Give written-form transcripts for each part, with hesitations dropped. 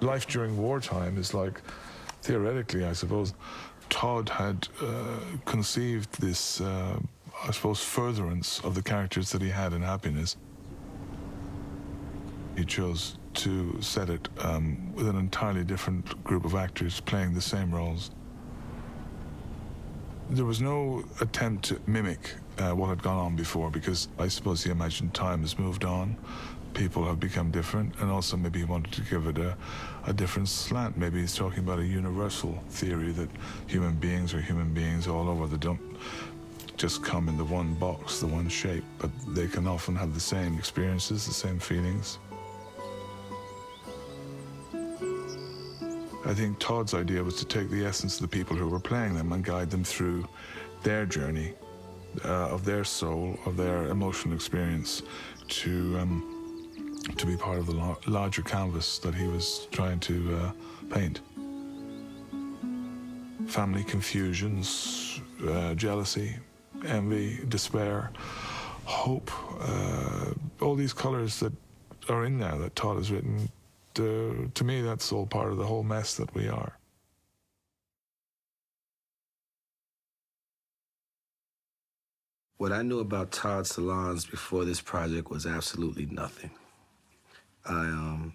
Life during wartime is like, theoretically, I suppose, Todd had conceived this, I suppose, furtherance of the characters that he had in Happiness. He chose to set it with an entirely different group of actors playing the same roles. There was no attempt to mimic what had gone on before, because I suppose he imagined time has moved on, people have become different, and also maybe he wanted to give it a different slant. Maybe he's talking about a universal theory that human beings are human beings all over. They don't just come in the one box, the one shape, but they can often have the same experiences, the same feelings. I think Todd's idea was to take the essence of the people who were playing them and guide them through their journey, of their soul, of their emotional experience, to be part of the larger canvas that he was trying to paint. Family confusions, jealousy, envy, despair, hope, all these colors that are in there that Todd has written. To me, that's all part of the whole mess that we are. What I knew about Todd Solondz before this project was absolutely nothing. I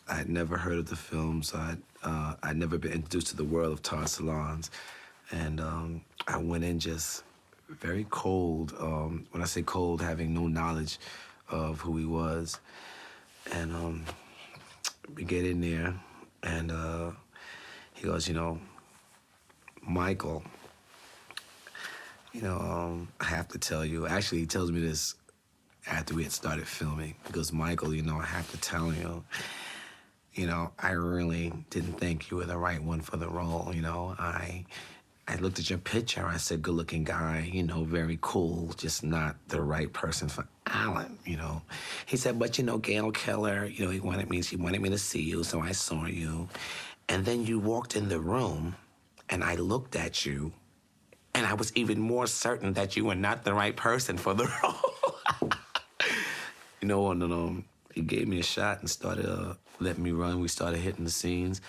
had never heard of the films. I'd never been introduced to the world of Todd Solondz. And I went in just very cold. When I say cold, having no knowledge of who he was. And we get in there, and he goes, you know, Michael, I have to tell you. Actually, he tells me this after we had started filming. He goes, Michael, I have to tell you, I really didn't think you were the right one for the role. I looked at your picture. I said, good-looking guy, very cool, just not the right person for Alan, He said, but, Gail Keller, she wanted me to see you, so I saw you. And then you walked in the room, and I looked at you, and I was even more certain that you were not the right person for the role. And he gave me a shot and started letting me run. We started hitting the scenes.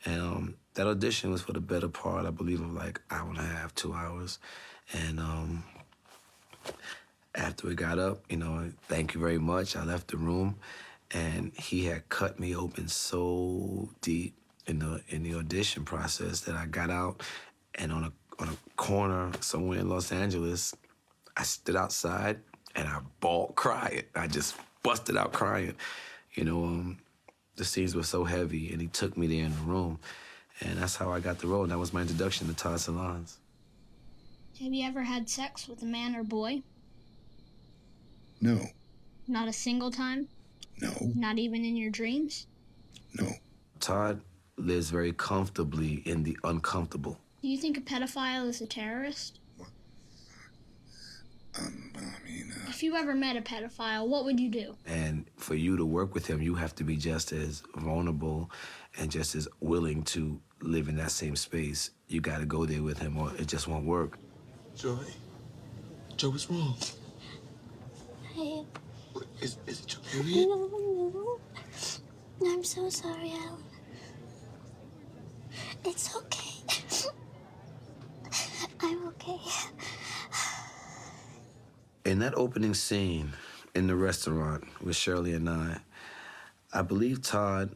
And that audition was for the better part, I believe, of like hour and a half, 2 hours. And after we got up, thank you very much, I left the room. And he had cut me open so deep in the audition process that I got out, and on a corner somewhere in Los Angeles, I stood outside and I bawled crying. I just busted out crying. The scenes were so heavy, and he took me there in the room, and that's how I got the role. And that was my introduction to Todd Solondz. Have you ever had sex with a man or boy? No. Not a single time? No. Not even in your dreams? No. Todd lives very comfortably in the uncomfortable. Do you think a pedophile is a terrorist? If you ever met a pedophile, what would you do? And for you to work with him, you have to be just as vulnerable and just as willing to live in that same space. You got to go there with him, or it just won't work. Joy, what's wrong? Is it your period? No. I'm so sorry, Alan. It's okay. I'm okay. In that opening scene in the restaurant with Shirley and I believe Todd,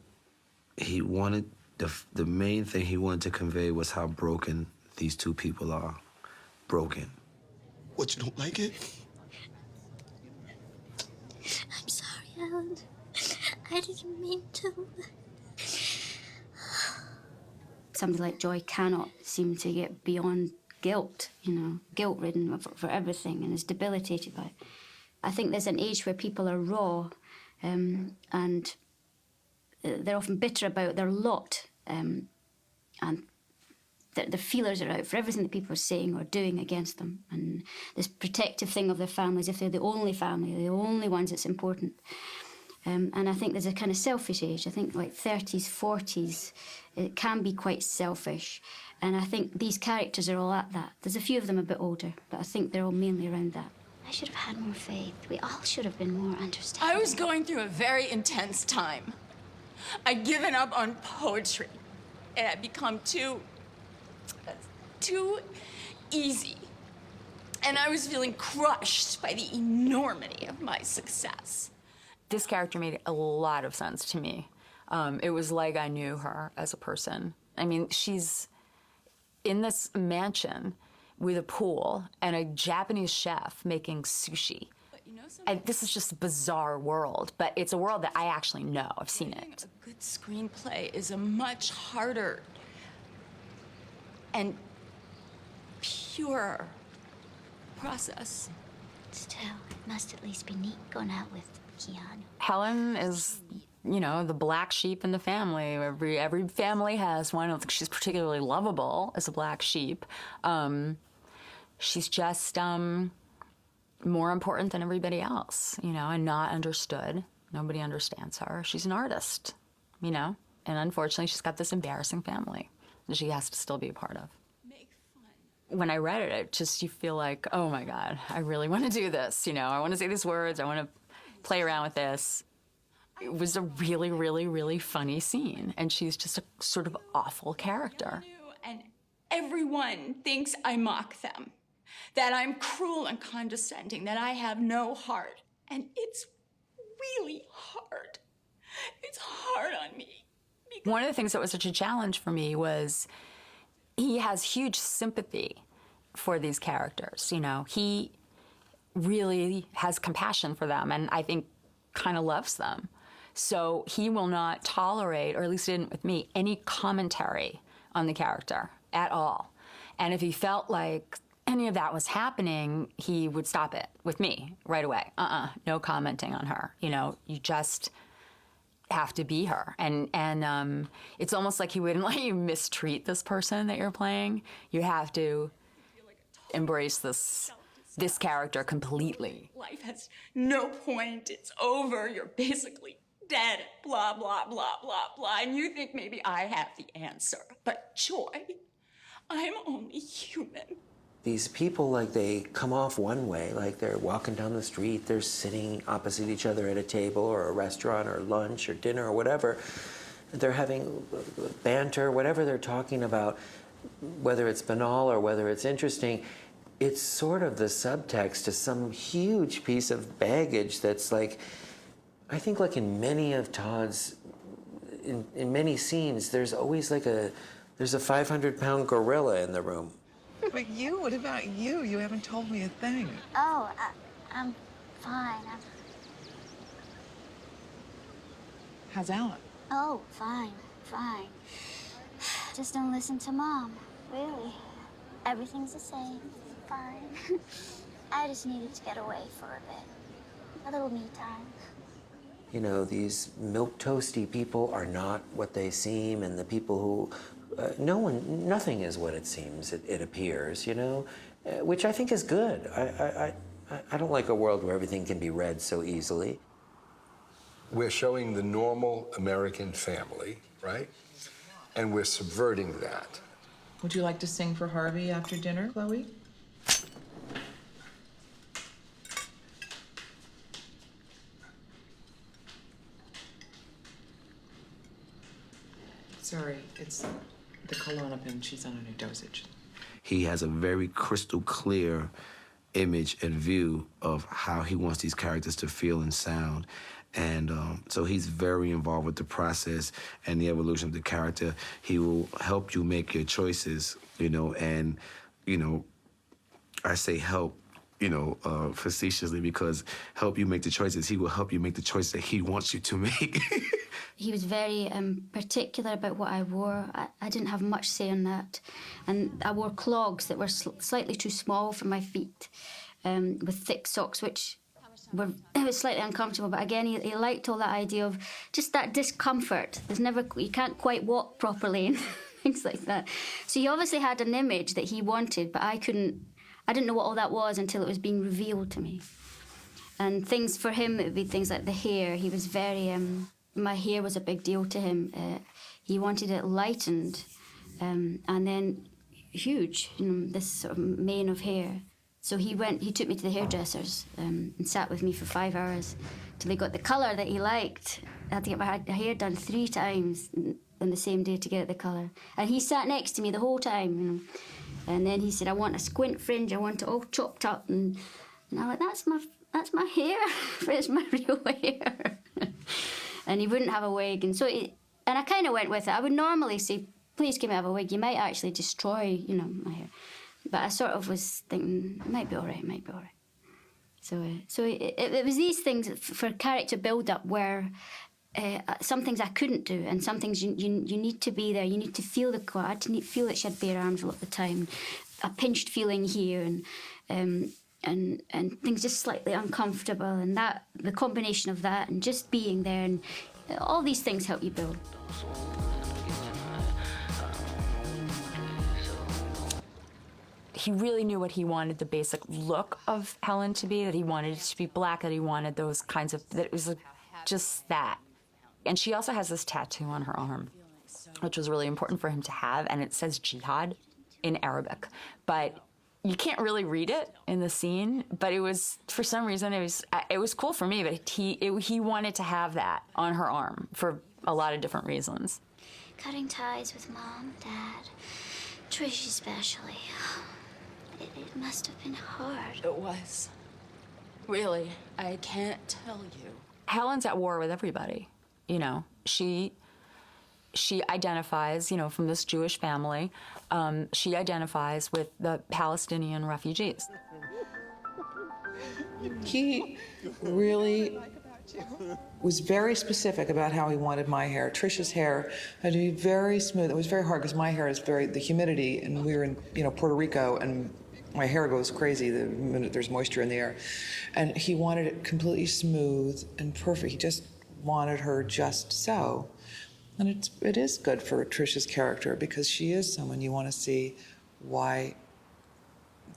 he wanted, the main thing he wanted to convey was how broken these two people are. Broken. What, you don't like it? I'm sorry, Alan. I didn't mean to. Somebody like Joy cannot seem to get beyond guilt, guilt-ridden for everything and is debilitated by it. I think there's an age where people are raw and they're often bitter about their lot and the feelers are out for everything that people are saying or doing against them, and this protective thing of their families, if they're the only family, the only ones that's important. And I think there's a kind of selfish age. I think like 30s, 40s, it can be quite selfish. And I think these characters are all at that. There's a few of them a bit older, but I think they're all mainly around that. I should have had more faith. We all should have been more understanding. I was going through a very intense time. I'd given up on poetry. It had become too easy. And I was feeling crushed by the enormity of my success. This character made a lot of sense to me. It was like I knew her as a person. I mean, she's in this mansion with a pool and a Japanese chef making sushi. And this is just a bizarre world, but it's a world that I actually know. I've seen it. A good screenplay is a much harder and pure process. Still, it must at least be neat going out with Keanu. Helen is, you know, the black sheep in the family. Every family has one. I don't think she's particularly lovable as a black sheep. She's just more important than everybody else, you know, and not understood. Nobody understands her. She's an artist, you know, and unfortunately she's got this embarrassing family that she has to still be a part of. When I read it, just you feel like, oh my God, I really want to do this, you know, I want to say these words, I want to play around with this. It was a really, really, really funny scene, and she's just a sort of awful character. And everyone thinks I mock them, that I'm cruel and condescending, that I have no heart. And it's really hard. It's hard on me. One of the things that was such a challenge for me was he has huge sympathy for these characters, you know. He really has compassion for them and I think kind of loves them. So he will not tolerate, or at least didn't with me, any commentary on the character at all. And if he felt like any of that was happening, he would stop it with me right away. No commenting on her. You know, you just have to be her. And it's almost like he wouldn't let you mistreat this person that you're playing. You have to embrace this character completely. Life has no point. It's over. You're basically dead. Blah, blah, blah, blah, blah. And you think maybe I have the answer. But Joy, I'm only human. These people, like, they come off one way, like they're walking down the street, they're sitting opposite each other at a table or a restaurant or lunch or dinner or whatever. They're having banter, whatever they're talking about, whether it's banal or whether it's interesting, it's sort of the subtext to some huge piece of baggage that's like, I think like in many of Todd's, in many scenes, there's always like there's a 500-pound gorilla in the room. But you, what about you? You haven't told me a thing. Oh, I'm fine. How's Alan? Oh, fine. Just don't listen to Mom, really. Everything's the same. Fine. I just needed to get away for a bit. A little me time. You know, these milquetoasty people are not what they seem, and the people who nothing is what it seems, it appears, you know, which I think is good. I don't like a world where everything can be read so easily. We're showing the normal American family, right? And we're subverting that. Would you like to sing for Harvey after dinner, Chloe? Sorry, it's the Klonopin. She's on a new dosage. He has a very crystal clear image and view of how he wants these characters to feel and sound. And so he's very involved with the process and the evolution of the character. He will help you make your choices, you know, and, you know, I say help, you know, facetiously, because help you make the choices. He will help you make the choice that he wants you to make. He was very particular about what I wore. I didn't have much say in that. And I wore clogs that were slightly too small for my feet, with thick socks, which it was slightly uncomfortable. But again, he liked all that idea of just that discomfort. You can't quite walk properly and things like that. So he obviously had an image that he wanted, but I didn't know what all that was until it was being revealed to me. And things for him, it would be things like the hair. He was very... my hair was a big deal to him. He wanted it lightened and then huge, you know, this sort of mane of hair. So he took me to the hairdressers and sat with me for 5 hours till he got the colour that he liked. I had to get my hair done 3 times on the same day to get the colour. And he sat next to me the whole time, you know. And then he said, I want a squint fringe, I want it all chopped up. And I'm like, that's my hair, it's my real hair. And he wouldn't have a wig. And I kind of went with it. I would normally say, please can we have a wig? You might actually destroy, you know, my hair. But I sort of was thinking, it might be all right, it might be all right. So it was these things for character build-up where some things I couldn't do, and some things you need to be there. You need to feel the core. I had to feel that she had bare arms a lot of the time, a pinched feeling here, and things just slightly uncomfortable, and that the combination of that and just being there, and all these things help you build. He really knew what he wanted the basic look of Helen to be, that he wanted it to be black, that he wanted those kinds of, that it was just that. And she also has this tattoo on her arm, which was really important for him to have, and it says jihad in Arabic. But you can't really read it in the scene, but it was, for some reason, it was cool for me, but he wanted to have that on her arm for a lot of different reasons. Cutting ties with Mom, Dad, Trish especially. It must have been hard. It was. Really, I can't tell you. Helen's at war with everybody, you know. She identifies, you know, from this Jewish family. She identifies with the Palestinian refugees. He really was very specific about how he wanted my hair. Trisha's hair had to be very smooth. It was very hard because my hair is the humidity, and we were in, you know, Puerto Rico, and my hair goes crazy the minute there's moisture in the air. And he wanted it completely smooth and perfect. He just wanted her just so. And it is good for Trisha's character, because she is someone you want to see why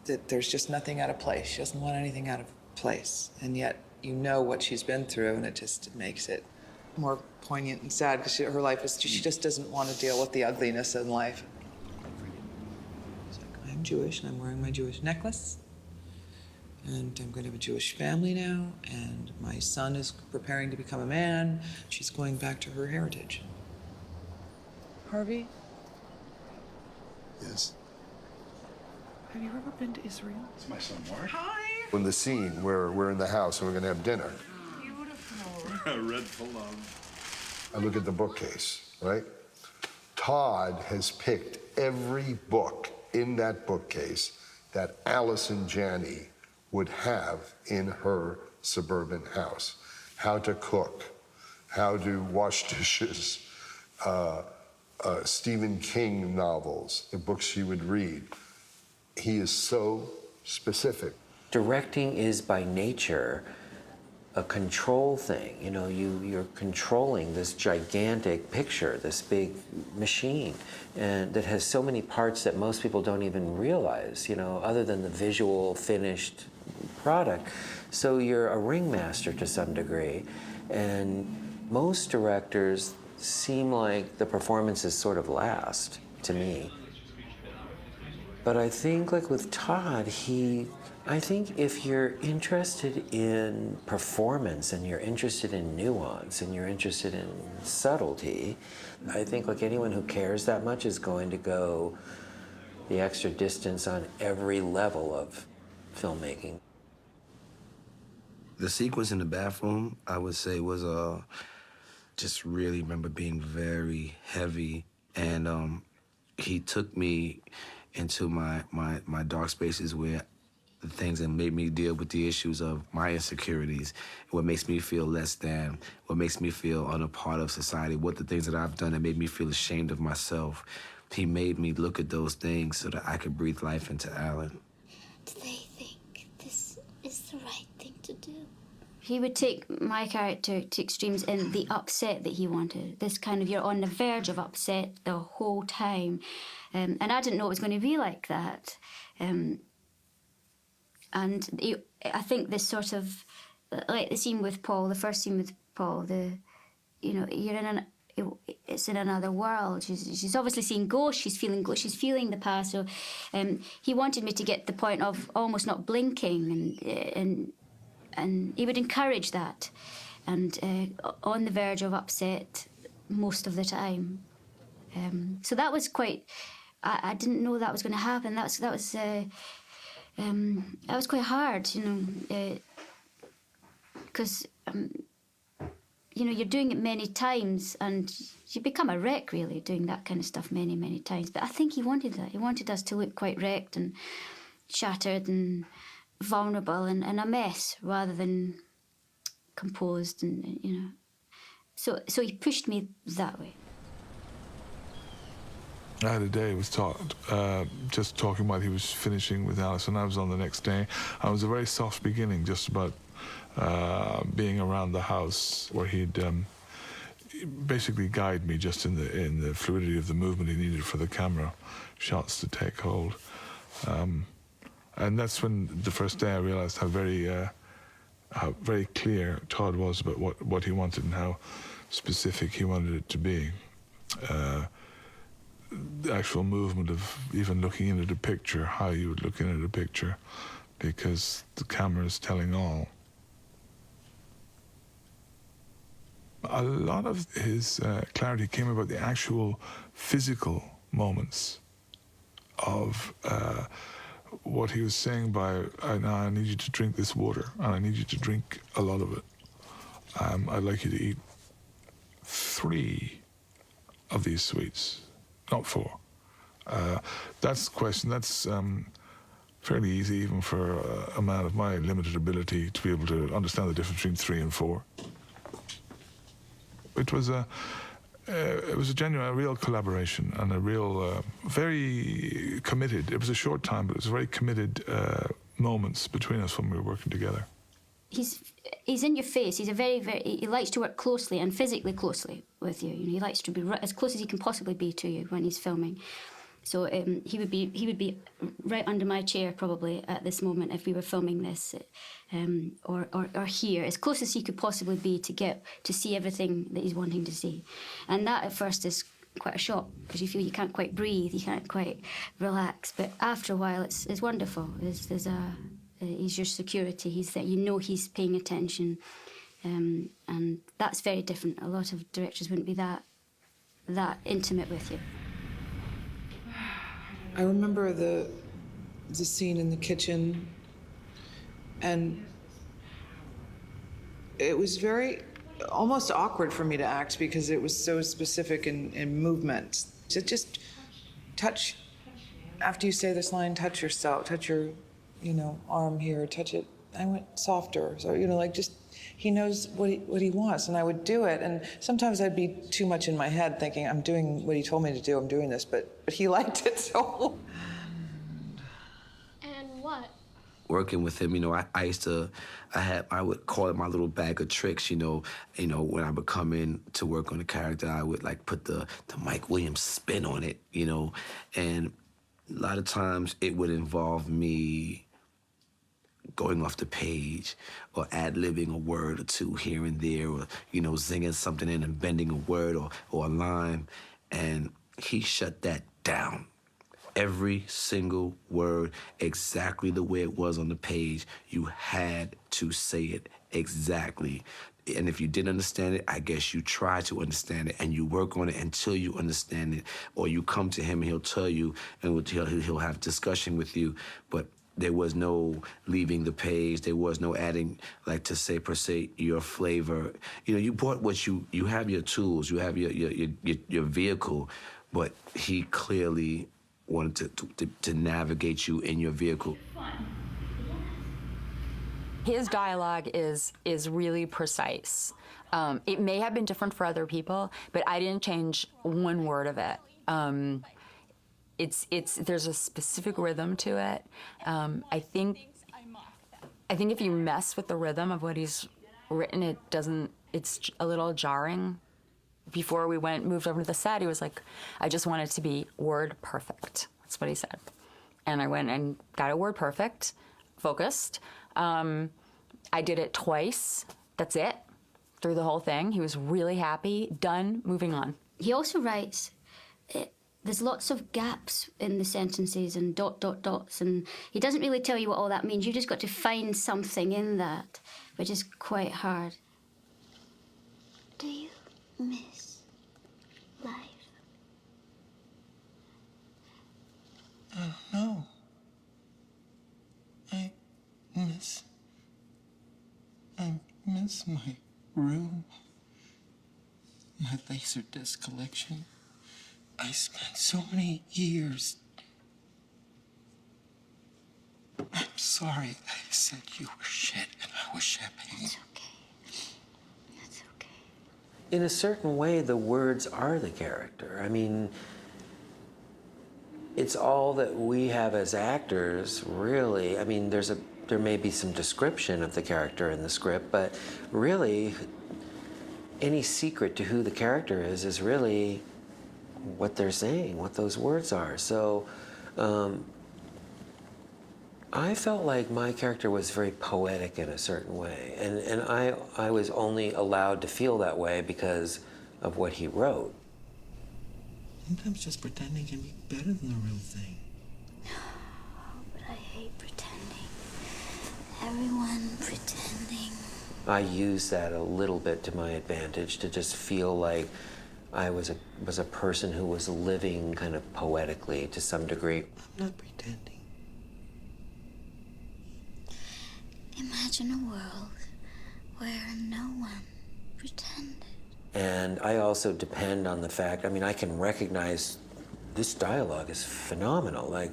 that there's just nothing out of place. She doesn't want anything out of place. And yet you know what she's been through, and it just makes it more poignant and sad, because her life is, she just doesn't want to deal with the ugliness in life. I'm Jewish, and I'm wearing my Jewish necklace, and I'm going to have a Jewish family now, and my son is preparing to become a man. She's going back to her heritage. Harvey? Yes. Have you ever been to Israel? It's my son, Mark. Hi! In the scene where we're in the house and we're going to have dinner, Beautiful. Red full of. I look at the bookcase, right? Todd has picked every book in that bookcase that Allison Janney would have in her suburban house. How to cook, how to wash dishes, Stephen King novels, the books she would read. He is so specific. Directing is by nature a control thing. You know, you're controlling this gigantic picture, this big machine, and that has so many parts that most people don't even realize, you know, other than the visual finished product. So you're a ringmaster to some degree, and most directors seem like the performances sort of last, to me. But I think, like with Todd, I think if you're interested in performance and you're interested in nuance and you're interested in subtlety, I think like anyone who cares that much is going to go the extra distance on every level of filmmaking. The sequence in the bathroom, I would say, was just really remember being very heavy, and he took me into my dark spaces where the things that made me deal with the issues of my insecurities, what makes me feel less than, what makes me feel on a part of society, what the things that I've done that made me feel ashamed of myself. He made me look at those things so that I could breathe life into Alan. Do they think this is the right thing to do? He would take my character to extremes in the upset that he wanted. This kind of, you're on the verge of upset the whole time. And I didn't know it was going to be like that. I think this sort of, like the scene with Paul, the first scene with Paul, you're in it's in another world. She's obviously seeing ghosts. She's feeling ghosts. She's feeling the past. So, he wanted me to get the point of almost not blinking, and he would encourage that. and on the verge of upset most of the time. So that was quite. I didn't know that was going to happen. That was quite hard, you know, because you know, you're doing it many times and you become a wreck, really, doing that kind of stuff many, many times. But I think he wanted that. He wanted us to look quite wrecked and shattered and vulnerable and a mess rather than composed and, you know. So he pushed me that way. I had a day with Todd, just talking while he was finishing with Alison. I was on the next day. It was a very soft beginning, just about being around the house, where he'd basically guide me just in the fluidity of the movement he needed for the camera shots to take hold. And that's when the first day I realized how very clear Todd was about what he wanted and how specific he wanted it to be. The actual movement of even looking into the picture, how you would look into the picture, because the camera is telling all. A lot of his clarity came about the actual physical moments of what he was saying by, I need you to drink this water, and I need you to drink a lot of it. I'd like you to eat 3 of these sweets, not 4. That's the question. That's fairly easy even for a man of my limited ability to be able to understand the difference between 3 and 4. It was a genuine, a real collaboration and a real, very committed. It was a short time, but it was very committed moments between us when we were working together. He's in your face. He's he likes to work closely and physically closely with you. You know, he likes to be as close as he can possibly be to you when he's filming. So he would be right under my chair probably at this moment if we were filming this, or here, as close as he could possibly be to see everything that he's wanting to see. And that at first is quite a shock because you feel you can't quite breathe, you can't quite relax. But after a while, it's wonderful. He's your security. He's there. You know he's paying attention, and that's very different. A lot of directors wouldn't be that intimate with you. I remember the scene in the kitchen, and it was very almost awkward for me to act because it was so specific in movement. So just touch, after you say this line, touch yourself, touch your, arm here, touch it. I went softer, so like just. He knows what he wants, and I would do it. And sometimes I'd be too much in my head thinking, I'm doing what he told me to do, I'm doing this, but he liked it, so. And what? Working with him, I would call it my little bag of tricks, when I would come in to work on the character, I would put the Mike Williams spin on it, and a lot of times it would involve me going off the page or ad-libbing a word or two here and there, or, zinging something in and bending a word or a line. And he shut that down. Every single word, exactly the way it was on the page. You had to say it exactly. And if you didn't understand it, I guess you try to understand it and you work on it until you understand it. Or you come to him and he'll tell you, and he'll have discussion with you. But there was no leaving the page. There was no adding, to say, per se, your flavor. You brought what you have your tools, you have your vehicle, but he clearly wanted to navigate you in your vehicle. His dialogue is really precise. It may have been different for other people, but I didn't change one word of it. There's a specific rhythm to it. I think if you mess with the rhythm of what he's written, it's a little jarring. Before we moved over to the set, he was like, I just want it to be word perfect. That's what he said. And I went and got it word perfect, focused. I did it twice. That's it. Through the whole thing. He was really happy. Done. Moving on. He also writes, there's lots of gaps in the sentences and ... dots, and he doesn't really tell you what all that means. You just got to find something in that, which is quite hard. Do you miss life? No. I miss my room, my Laserdisc collection. I spent so many years. I'm sorry I said you were shit and I was champagne. It's okay. It's okay. In a certain way, the words are the character. I mean, it's all that we have as actors, really. I mean, there may be some description of the character in the script, but really, any secret to who the character is really what they're saying, what those words are. So I felt like my character was very poetic in a certain way, and I was only allowed to feel that way because of what he wrote. Sometimes just pretending can be better than the real thing. But I hate pretending. Everyone pretending. I used that a little bit to my advantage to just feel like I was a person who was living kind of poetically to some degree. I'm not pretending. Imagine a world where no one pretended. And I also depend on the fact, I mean, I can recognize this dialogue is phenomenal. Like,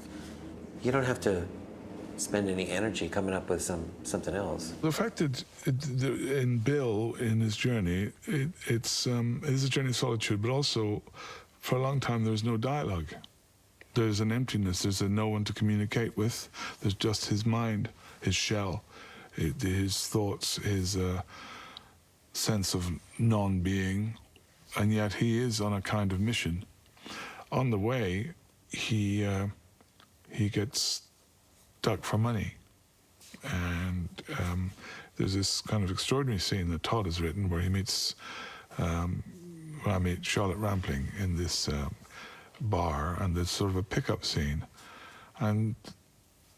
you don't have to spend any energy coming up with something else. The fact that in Bill, in his journey, it is a journey of solitude, but also for a long time there was no dialogue. There's an emptiness, there's no one to communicate with, there's just his mind, his shell, his thoughts, his sense of non-being, and yet he is on a kind of mission. On the way, he gets stuck for money, and there's this kind of extraordinary scene that Todd has written where he meets Charlotte Rampling in this bar, and there's sort of a pickup scene, and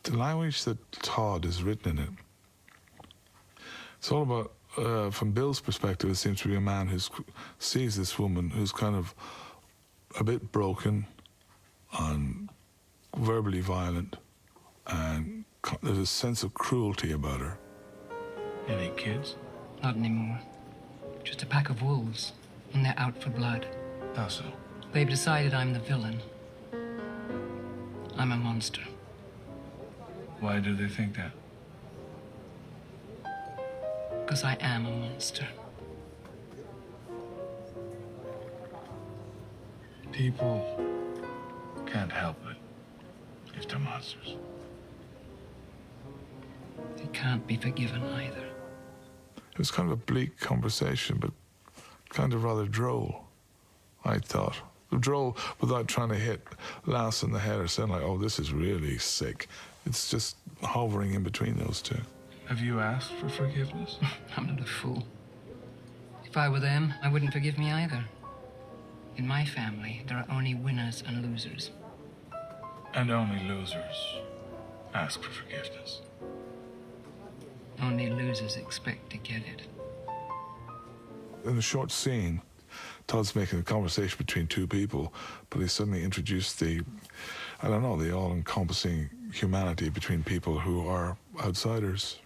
the language that Todd has written in it, it's all about, from Bill's perspective, it seems to be a man who sees this woman who's kind of a bit broken and verbally violent, and there's a sense of cruelty about her. Any kids? Not anymore. Just a pack of wolves, and they're out for blood. How so? They've decided I'm the villain. I'm a monster. Why do they think that? Because I am a monster. People can't help it if they're monsters. They can't be forgiven either. It was kind of a bleak conversation, but kind of rather droll, I thought. Droll without trying to hit Lass in the head or saying like, oh, this is really sick. It's just hovering in between those two. Have you asked for forgiveness? I'm not a fool. If I were them, I wouldn't forgive me either. In my family, there are only winners and losers. And only losers ask for forgiveness. Only losers expect to get it. In the short scene, Todd's making a conversation between two people, but he suddenly introduced the all-encompassing humanity between people who are outsiders.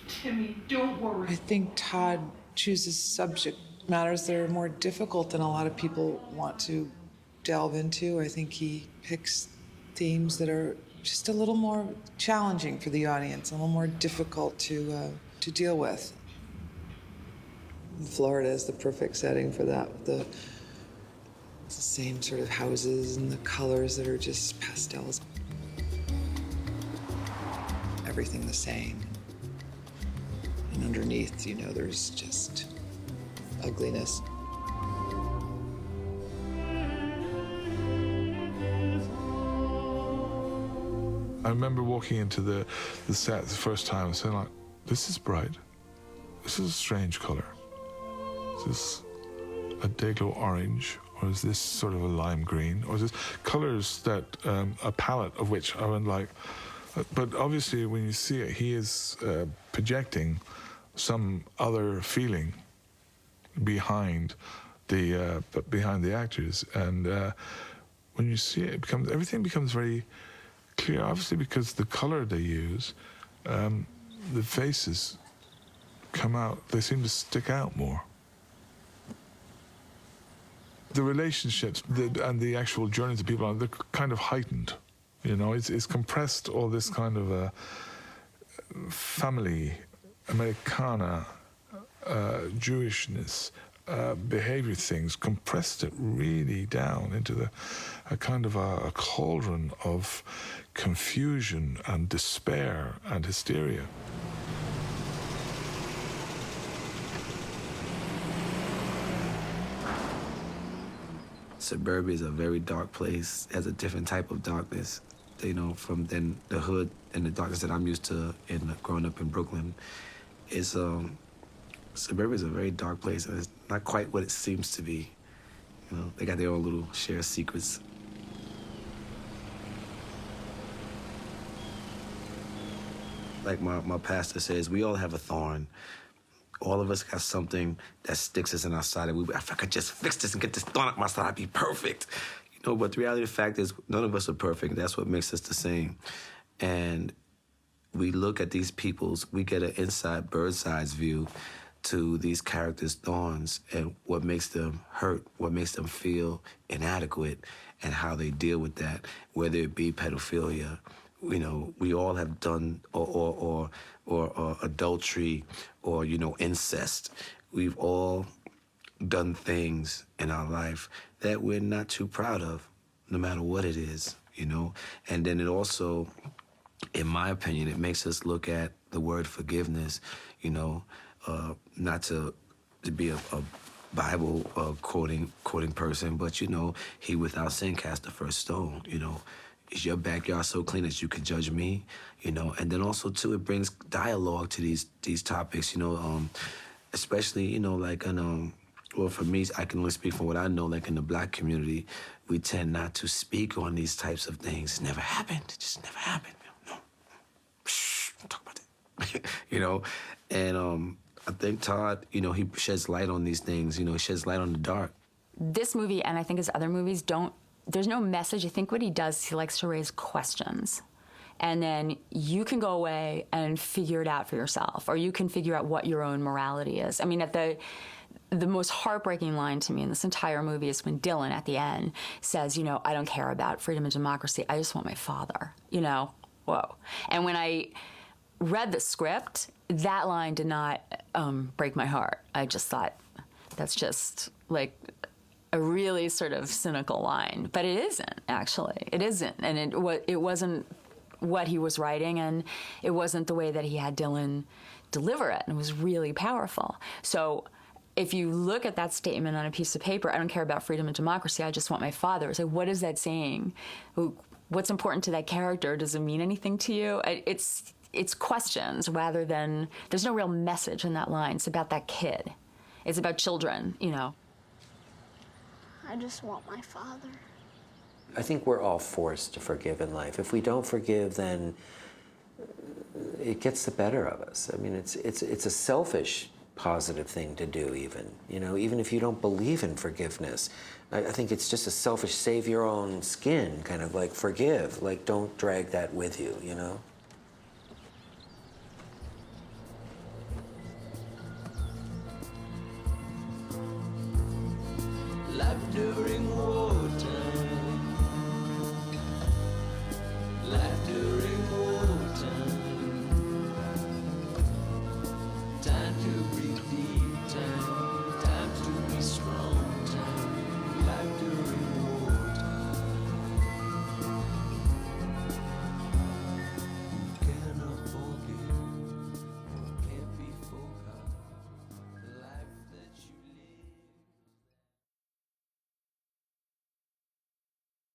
Timmy, don't worry. I think Todd chooses subject matters that are more difficult than a lot of people want to delve into. I think he picks themes that are just a little more challenging for the audience, a little more difficult to deal with. Florida is the perfect setting for that. It's the same sort of houses and the colors that are just pastels. Everything the same. And underneath, there's just ugliness. I remember walking into the set the first time and saying, like, this is bright. This is a strange color. Is this a Dayglow orange? Or is this sort of a lime green? Or is this colors that, a palette of which I went like, but obviously when you see it, he is projecting some other feeling. behind the actors. And when you see it, everything becomes very clear. Obviously, because the color they use, the faces come out. They seem to stick out more. The relationships and the actual journeys that people are, they're kind of heightened. You know, it's compressed all this kind of family, Americana, Jewishness, behavior things, compressed it really down into a kind of a cauldron of confusion and despair and hysteria. Suburbia is a very dark place. It has a different type of darkness, you know, from then the hood and the darkness that I'm used to in growing up in Brooklyn. It's suburbia is a very dark place, and it's not quite what it seems to be. You know, they got their own little shared secrets. Like my pastor says, we all have a thorn. All of us got something that sticks us in our side. If I could just fix this and get this thorn out my side, I'd be perfect. You know, but the reality of the fact is none of us are perfect. That's what makes us the same. And we look at these we get an inside bird's eye view to these characters' thorns and what makes them hurt, what makes them feel inadequate, and how they deal with that, whether it be pedophilia. You know, we all have done, or adultery, or, you know, incest. We've all done things in our life that we're not too proud of, no matter what it is, you know? And then it also, in my opinion, it makes us look at the word forgiveness, you know, not to be a Bible quoting person, but, you know, he without sin cast the first stone, you know. Is your backyard so clean that you could judge me? You know, and then also, too, it brings dialogue to these topics, you know, especially, you know, like, well, for me, I can only speak from what I know, like in the Black community, we tend not to speak on these types of things. It never happened. It just never happened. No. Shh, don't talk about that. You know, and I think Todd, you know, he sheds light on these things. You know, he sheds light on the dark. This movie, and I think his other movies, there's no message. I think what he does, he likes to raise questions. And then you can go away and figure it out for yourself, or you can figure out what your own morality is. I mean, at the most heartbreaking line to me in this entire movie is when Dylan, at the end, says, you know, I don't care about freedom and democracy. I just want my father, you know? Whoa. And when I read the script, that line did not break my heart. I just thought, that's just, like, a really sort of cynical line. But it isn't, actually. It isn't. And it wasn't what he was writing, and it wasn't the way that he had Dylan deliver it. And it was really powerful. So if you look at that statement on a piece of paper, I don't care about freedom and democracy, I just want my father. It's like, what is that saying? What's important to that character? Does it mean anything to you? It's questions rather than, there's no real message in that line. It's about that kid. It's about children, you know. I just want my father. I think we're all forced to forgive in life. If we don't forgive, then it gets the better of us. I mean, it's a selfish, positive thing to do, even. You know, even if you don't believe in forgiveness, I think it's just a selfish, save your own skin, kind of like forgive. Like, don't drag that with you, you know? Life